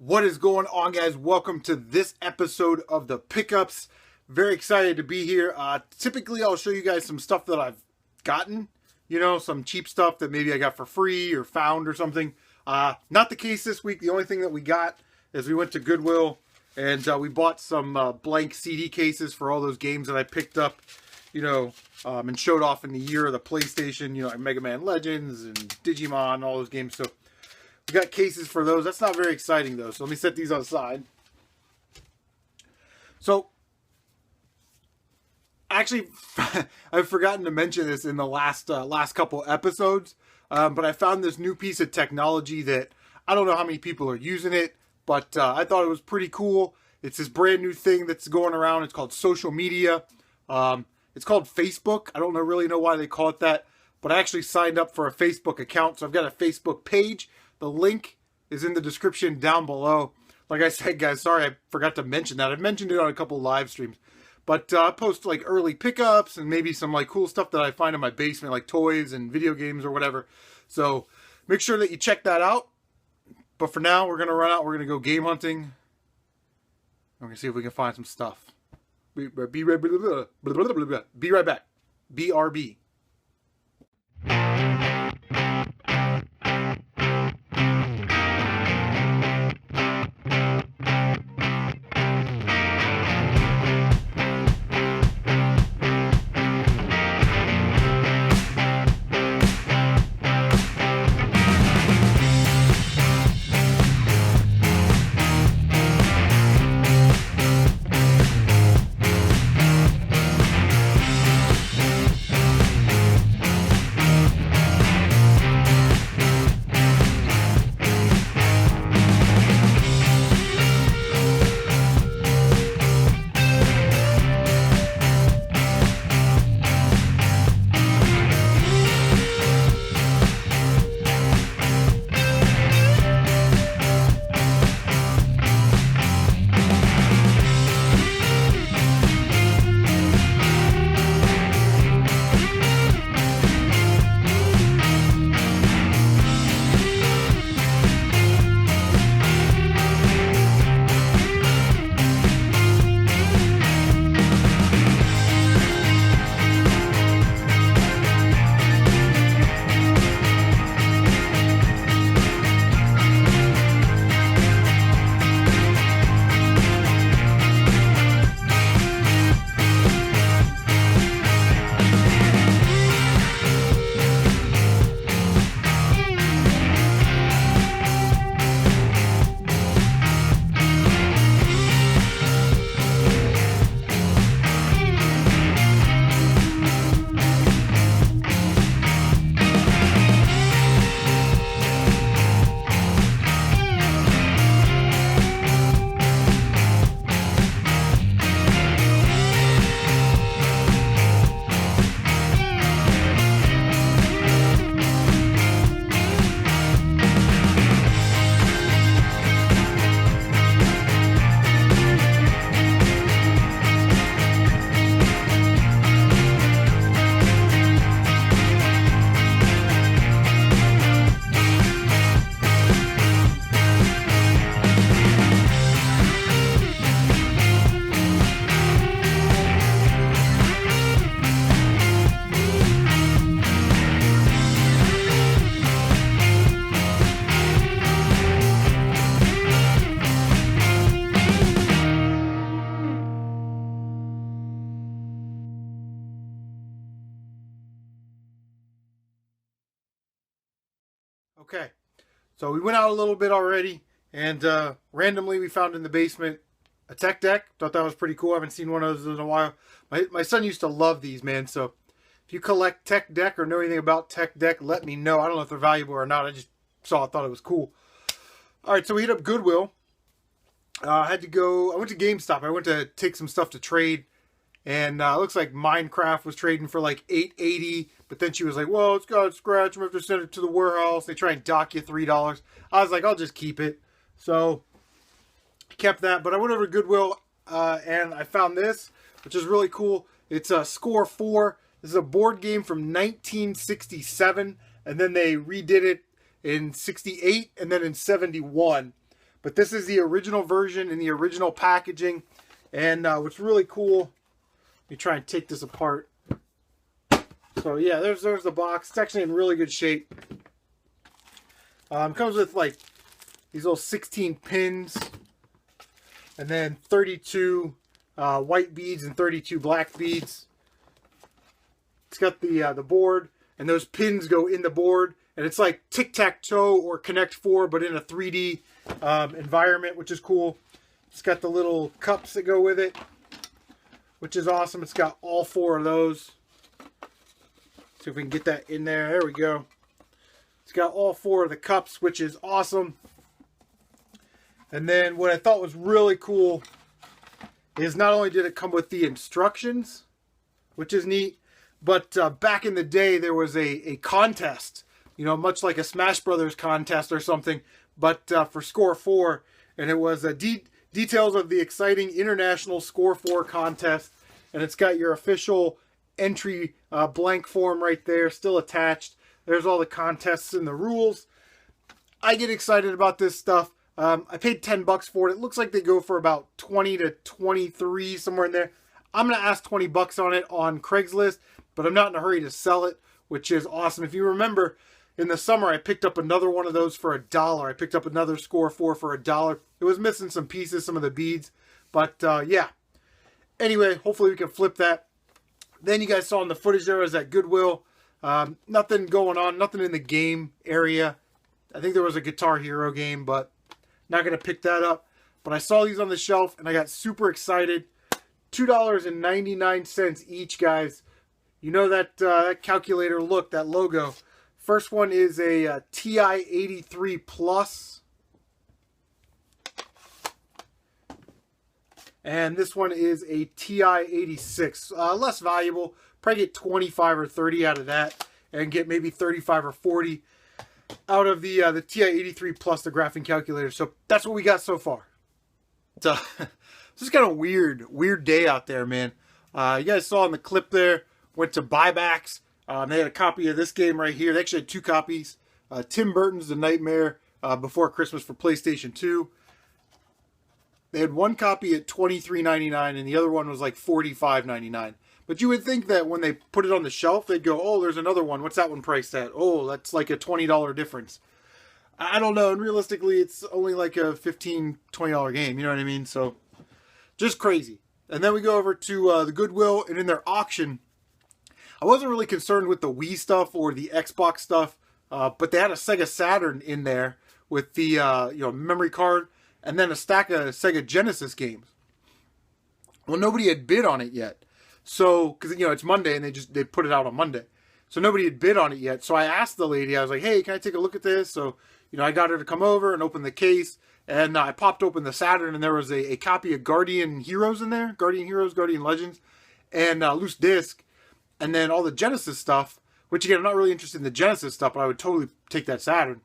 What is going on, guys? Welcome to this episode of the Pickups. Very excited to be here. Typically, I'll show you guys some stuff that I've gotten. You know, some cheap stuff that maybe I got for free or found or something. Not the case this week. The only thing that we got is we went to Goodwill and we bought some blank CD cases for all those games that I picked up, you know, and showed off in the year of the PlayStation. You know, like Mega Man Legends and Digimon, all those games. So we got cases for those. That's not very exciting, though. So let me set these on the side. So, actually, I've forgotten to mention this in the last couple episodes. But I found this new piece of technology that I don't know how many people are using it. But I thought it was pretty cool. It's this brand new thing that's going around. It's called social media. It's called Facebook. I don't really know why they call it that. But I actually signed up for a Facebook account. So I've got a Facebook page. The link is in the description down below. Like I said, guys, sorry I forgot to mention that. I've mentioned it on a couple live streams. But I post like early pickups and maybe some like cool stuff that I find in my basement, like toys and video games or whatever. So make sure that you check that out. But for now, we're going to run out. We're going to go game hunting. We're going to see if we can find some stuff. Be right back. BRB. Okay, so we went out a little bit already, and randomly we found in the basement a tech deck. Thought that was pretty cool. I haven't seen one of those in a while. My son used to love these, man. So if you collect tech deck or know anything about tech deck, let me know. I don't know if they're valuable or not. I just saw it, thought it was cool. All right, so we hit up Goodwill. I went to GameStop. I went to take some stuff to trade. And it looks like Minecraft was trading for like $8.80, but then she was like, "Well, it's got a scratch. I'm gonna have to send it to the warehouse." They try and dock you $3. I was like, "I'll just keep it." So I kept that. But I went over to Goodwill and I found this, which is really cool. It's a Score 4. This is a board game from 1967, and then they redid it in 68 and then in 71. But this is the original version in the original packaging. And what's really cool, let me try and take this apart. So yeah, there's the box. It's actually in really good shape. Comes with like these little 16 pins, and then 32 white beads and 32 black beads. It's got the board, and those pins go in the board, and it's like tic-tac-toe or Connect 4, but in a 3D environment, which is cool. It's got the little cups that go with it, which is awesome. It's got all 4 of those. See if we can get that in there. There we go. It's got all 4 of the cups, which is awesome. And then what I thought was really cool is not only did it come with the instructions, which is neat, but back in the day there was a contest, you know, much like a Smash Brothers contest or something, but for Score 4, and it was details of the exciting International Score 4 contest, and it's got your official entry blank form right there, still attached. There's all the contests and the rules. I get excited about this stuff. I paid $10 for it. It looks like they go for about 20 to 23, somewhere in there. I'm going to ask 20 bucks on it on Craigslist, but I'm not in a hurry to sell it, which is awesome. If you remember, in the summer, I picked up another one of those for $1. I picked up another Score 4 for $1. It was missing some pieces, some of the beads, but yeah. Anyway, hopefully we can flip that. Then you guys saw in the footage there was at Goodwill. Nothing going on, nothing in the game area. I think there was a Guitar Hero game, but not going to pick that up. But I saw these on the shelf, and I got super excited. $2.99 each, guys. You know that, that calculator look, that logo. First one is a TI-83 Plus. And this one is a TI-86. Less valuable. Probably get 25 or 30 out of that, and get maybe 35 or 40 out of the TI-83 Plus, the graphing calculator. So that's what we got so far. So this is kind of weird day out there, man. You guys saw in the clip there, went to buybacks. They had a copy of this game right here. They actually had 2 copies. Tim Burton's The Nightmare Before Christmas for PlayStation 2. They had one copy at $23.99, and the other one was like $45.99. But you would think that when they put it on the shelf, they'd go, oh, there's another one. What's that one priced at? Oh, that's like a $20 difference. I don't know. And realistically, it's only like a $15, $20 game. You know what I mean? So, just crazy. And then we go over to the Goodwill, and in their auction, I wasn't really concerned with the Wii stuff or the Xbox stuff, but they had a Sega Saturn in there with the memory card, and then a stack of Sega Genesis games. Well, nobody had bid on it yet. So, because, it's Monday, and they put it out on Monday. So nobody had bid on it yet. So I asked the lady, I was like, hey, can I take a look at this? So, I got her to come over and open the case. And I popped open the Saturn, and there was a copy of Guardian Heroes in there. Guardian Heroes, Guardian Legends. And loose disc. And then all the Genesis stuff. Which, again, I'm not really interested in the Genesis stuff, but I would totally take that Saturn.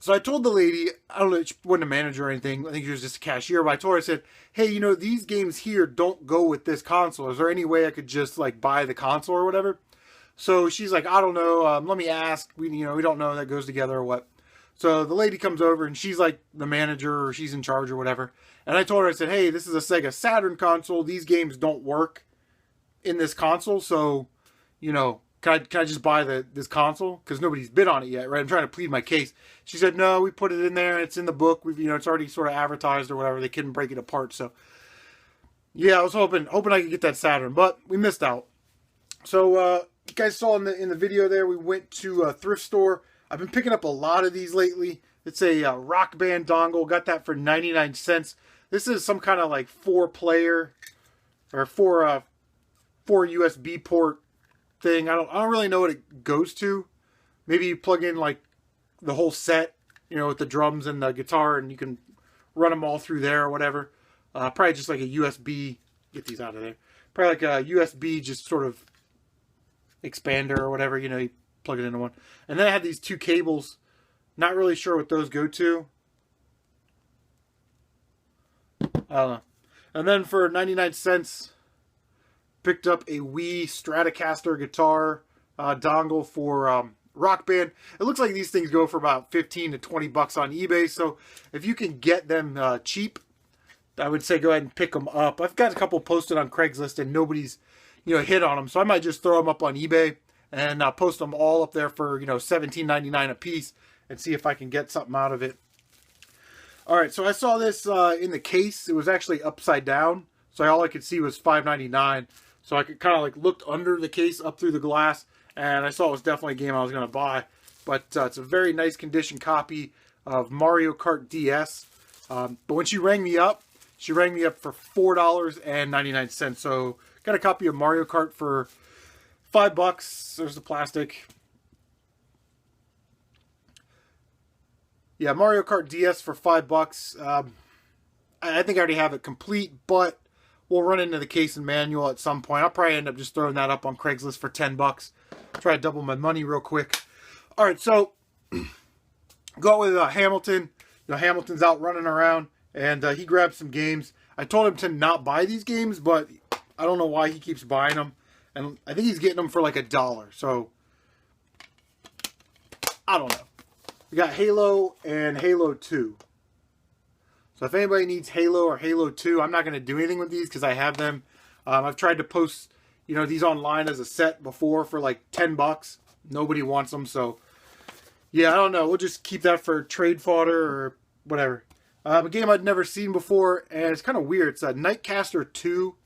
So I told the lady, I don't know, she wasn't a manager or anything. I think she was just a cashier. But I told her, I said, hey, these games here don't go with this console. Is there any way I could just, buy the console or whatever? So she's like, I don't know. Let me ask. We don't know if that goes together or what. So the lady comes over, and she's like the manager, or she's in charge or whatever. And I told her, I said, hey, this is a Sega Saturn console. These games don't work in this console. So, can I just buy this console? Because nobody's bid on it yet, right? I'm trying to plead my case. She said, no, we put it in there. It's in the book. We've, it's already sort of advertised or whatever. They couldn't break it apart. So, yeah, I was hoping I could get that Saturn, but we missed out. So, you guys saw in the video there, we went to a thrift store. I've been picking up a lot of these lately. It's a Rock Band dongle. Got that for 99 cents. This is some kind of 4-player or 4 USB port thing. I don't really know what it goes to. Maybe you plug in the whole set, with the drums and the guitar, and you can run them all through there or whatever. Probably just like a USB. Get these out of there. Probably like a USB, just sort of expander or whatever. You plug it into one. And then I had these 2 cables. Not really sure what those go to. I don't know. And then for 99 cents, picked up a Wii Stratocaster guitar dongle for Rock Band. It looks like these things go for about 15 to 20 bucks on eBay. So if you can get them cheap, I would say go ahead and pick them up. I've got a couple posted on Craigslist and nobody's, hit on them. So I might just throw them up on eBay and post them all up there for, $17.99 a piece and see if I can get something out of it. All right, so I saw this in the case. It was actually upside down. So all I could see was $5.99. So I could kind of like looked under the case up through the glass, and I saw it was definitely a game I was going to buy. But it's a very nice condition copy of Mario Kart DS. But when she rang me up for $4.99. So got a copy of Mario Kart for $5. There's the plastic. Yeah, Mario Kart DS for $5. I think I already have it complete, but we'll run into the case and manual at some point. I'll probably end up just throwing that up on Craigslist for $10. Try to double my money real quick. All right, so go with Hamilton. Hamilton's out running around, and he grabbed some games. I told him to not buy these games, but I don't know why he keeps buying them. And I think he's getting them for like $1. So I don't know. We got Halo and Halo 2. So if anybody needs Halo or Halo 2, I'm not going to do anything with these because I have them. I've tried to post, these online as a set before for like $10. Nobody wants them, so yeah, I don't know. We'll just keep that for trade fodder or whatever. A game I'd never seen before, and it's kind of weird. It's a Nightcaster 2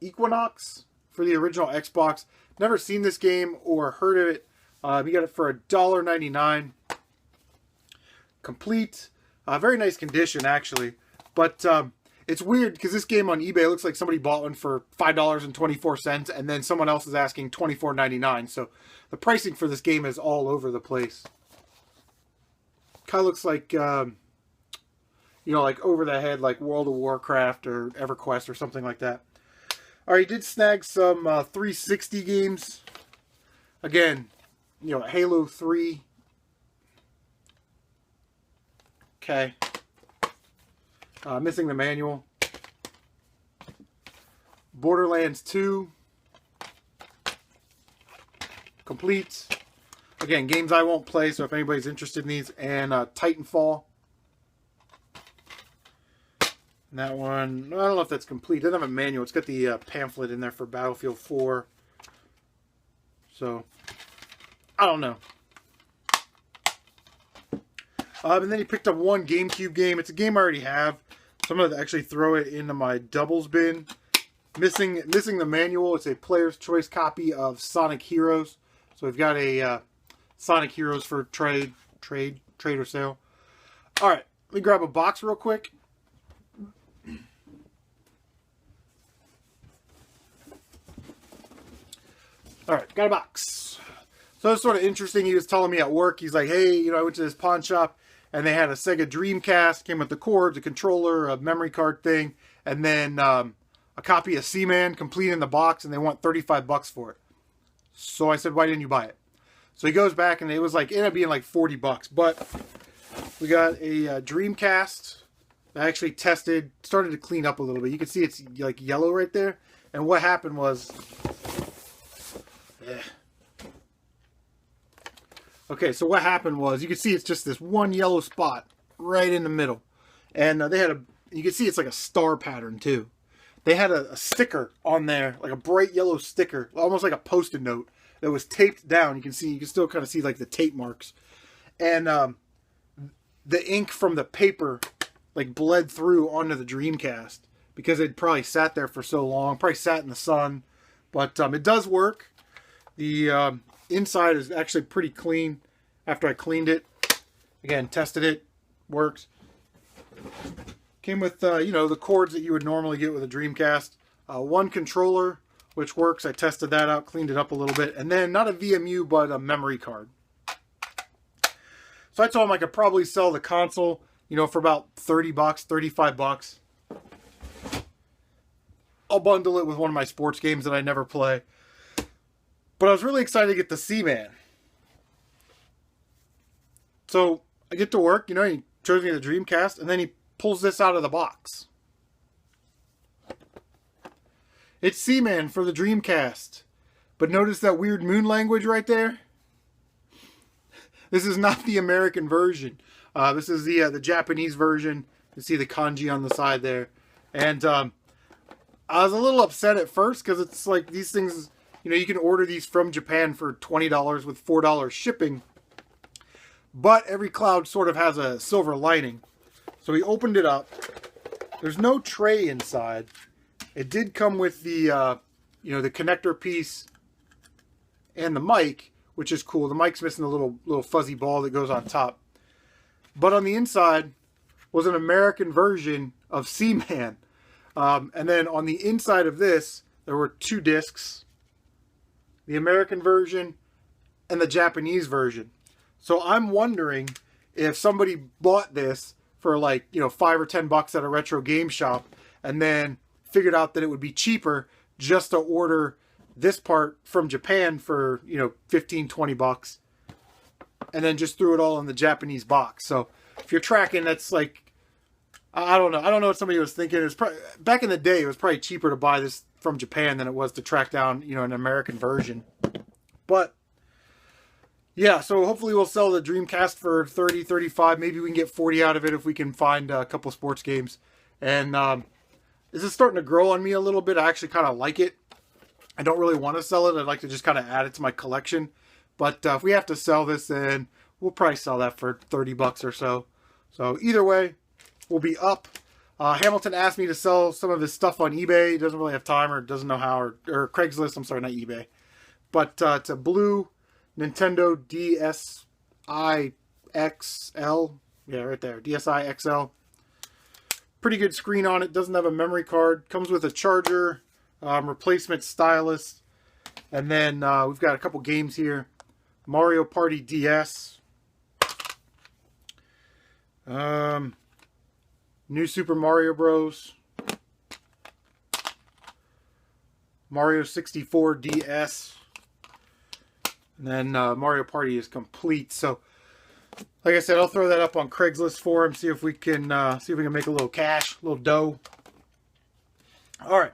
Equinox for the original Xbox. Never seen this game or heard of it. You got it for $1.99. Complete. Very nice condition, actually. But it's weird because this game on eBay looks like somebody bought one for $5.24, and then someone else is asking $24.99. So the pricing for this game is all over the place. Kind of looks like, like over the head, like World of Warcraft or EverQuest or something like that. All right, he did snag some 360 games. Again, Halo 3. Okay. Missing the manual. Borderlands 2. Complete. Again, games I won't play, so if anybody's interested in these. And Titanfall. And that one, I don't know if that's complete. It doesn't have a manual. It's got the pamphlet in there for Battlefield 4. So, I don't know. And then he picked up one GameCube game. It's a game I already have. So I'm going to actually throw it into my doubles bin. Missing the manual. It's a player's choice copy of Sonic Heroes. So we've got a Sonic Heroes for trade or sale. All right, let me grab a box real quick. All right, got a box. So it's sort of interesting. He was telling me at work, he's like, hey, I went to this pawn shop and they had a Sega Dreamcast, came with the cords, a controller, a memory card thing, and then a copy of Seaman complete in the box, and they want $35 for it. So I said, why didn't you buy it? So he goes back and it was like, ended up being like $40, but we got a Dreamcast. I actually tested, started to clean up a little bit. You can see it's like yellow right there. And what happened was, okay, so what happened was, you can see it's just this one yellow spot right in the middle. And they had you can see it's like a star pattern too. They had a sticker on there, like a bright yellow sticker, almost like a Post-it note that was taped down. You can still kind of see like the tape marks. And the ink from the paper like bled through onto the Dreamcast because it probably sat there for so long, probably sat in the sun. But it does work. The inside is actually pretty clean after I cleaned it. Again, tested it. Works. Came with, the cords that you would normally get with a Dreamcast. One controller, which works. I tested that out, cleaned it up a little bit. And then, not a VMU, but a memory card. So I told him I could probably sell the console, for about $30, $35. I'll bundle it with one of my sports games that I never play. But I was really excited to get the Seaman. So I get to work, he shows me the Dreamcast, and then he pulls this out of the box. It's Seaman for the Dreamcast. But notice that weird moon language right there? This is not the American version. This is the Japanese version. You see the kanji on the side there. And I was a little upset at first because it's like these things, you know, you can order these from Japan for $20 with $4 shipping. But every cloud sort of has a silver lining. So we opened it up. There's no tray inside. It did come with the, you know, the connector piece and the mic, which is cool. The mic's missing the little fuzzy ball that goes on top. But on the inside was an American version of Seaman. And then on the inside of this, there were 2 discs. The American version and the Japanese version. So I'm wondering if somebody bought this for like, you know, $5 or $10 at a retro game shop and then figured out that it would be cheaper just to order this part from Japan for, you know, $15-20 and then just threw it all in the Japanese box. So if you're tracking, that's like, I don't know what somebody was thinking. It was probably, back in the day, it was probably cheaper to buy this from Japan than it was to track down, you know, an American version. But yeah, so hopefully we'll sell the Dreamcast for 30, 35. Maybe we can get 40 out of it if we can find a couple sports games. And this is starting to grow on me a little bit. I actually kind of like it. I don't really want to sell it. I'd like to just kind of add it to my collection. But if we have to sell this, then we'll probably sell that for $30 or so. So either way, we'll be up. Hamilton asked me to sell some of his stuff on eBay. He doesn't really have time or doesn't know how. Or Craigslist. I'm sorry, not eBay. But it's a blue Nintendo DSi XL. Yeah, right there. DSi XL. Pretty good screen on it. Doesn't have a memory card. Comes with a charger, replacement stylus. And then we've got a couple games here. Mario Party DS. New Super Mario Bros. Mario 64 DS. And then Mario Party is complete. So, like I said, I'll throw that up on Craigslist for him. See if we can make a little cash, a little dough. All right.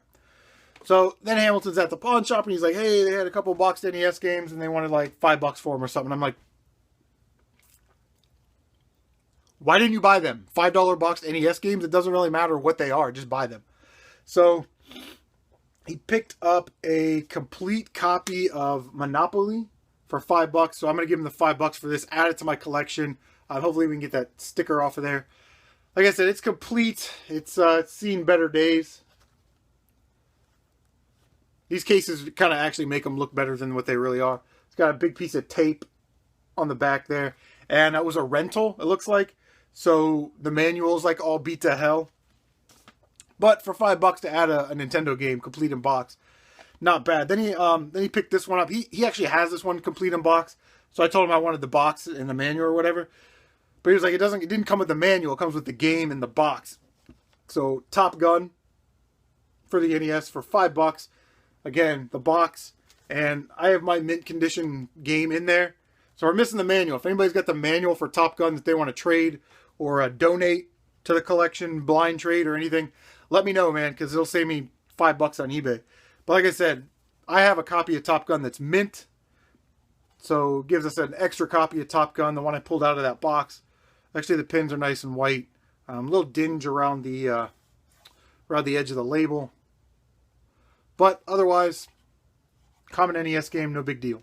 So then Hamilton's at the pawn shop and he's like, "Hey, they had a couple boxed NES games and they wanted like $5 for them or something." I'm like, "Why didn't you buy them? $5 boxed NES games? It doesn't really matter what they are. Just buy them." So he picked up a complete copy of Monopoly for $5. So I'm going to give him the $5 for this, add it to my collection. Hopefully we can get that sticker off of there. Like I said, it's complete. It's seen better days. These cases kind of actually make them look better than what they really are. It's got a big piece of tape on the back there. And it was a rental, it looks like. So the manual's like all beat to hell. But for $5 to add a Nintendo game complete in box, not bad. Then he picked this one up. He actually has this one complete in box. So I told him I wanted the box and the manual or whatever. But he was like, it didn't come with the manual. It comes with the game and the box. So Top Gun for the NES for $5. Again, the box. And I have my mint condition game in there. So we're missing the manual. If anybody's got the manual for Top Gun that they want to trade or donate to the collection, blind trade or anything, let me know, man, because it'll save me $5 on eBay. But like I said, I have a copy of Top Gun that's mint. So it gives us an extra copy of Top Gun, the one I pulled out of that box. Actually, the pins are nice and white. A little dinge around the edge of the label. But otherwise, common NES game, no big deal.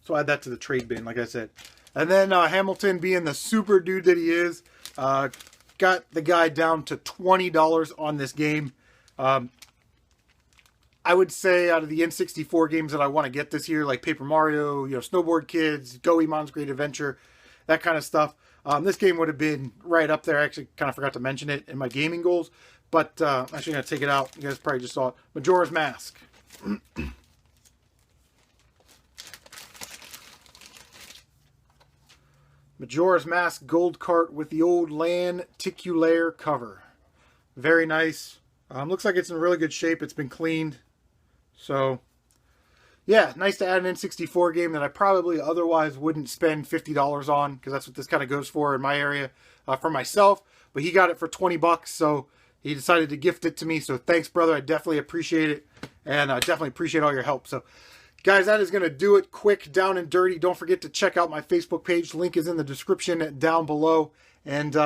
So add that to the trade bin, like I said. And then Hamilton, being the super dude that he is, got the guy down to $20 on this game. I would say out of the N64 games that I want to get this year, like Paper Mario, you know, Snowboard Kids, Goemon's Great Adventure, that kind of stuff, this game would have been right up there. I actually kind of forgot to mention it in my gaming goals, but I'm actually going to take it out. You guys probably just saw it. Majora's Mask. Majora's Mask gold cart with the old Lanticulaire cover. Very nice. Looks like it's in really good shape. It's been cleaned. So, yeah, nice to add an N64 game that I probably otherwise wouldn't spend $50 on, because that's what this kind of goes for in my area for myself. But he got it for $20, so he decided to gift it to me. So thanks, brother. I definitely appreciate it, and I definitely appreciate all your help. So Guys, that is going to do it. Quick, down and dirty. Don't forget to check out my Facebook page. Link is in the description down below. And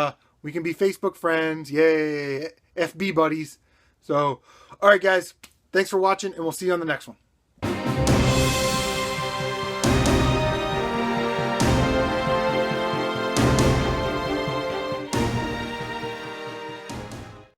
we can be Facebook friends. Yay. FB buddies. So, all right, guys. Thanks for watching, and we'll see you on the next one.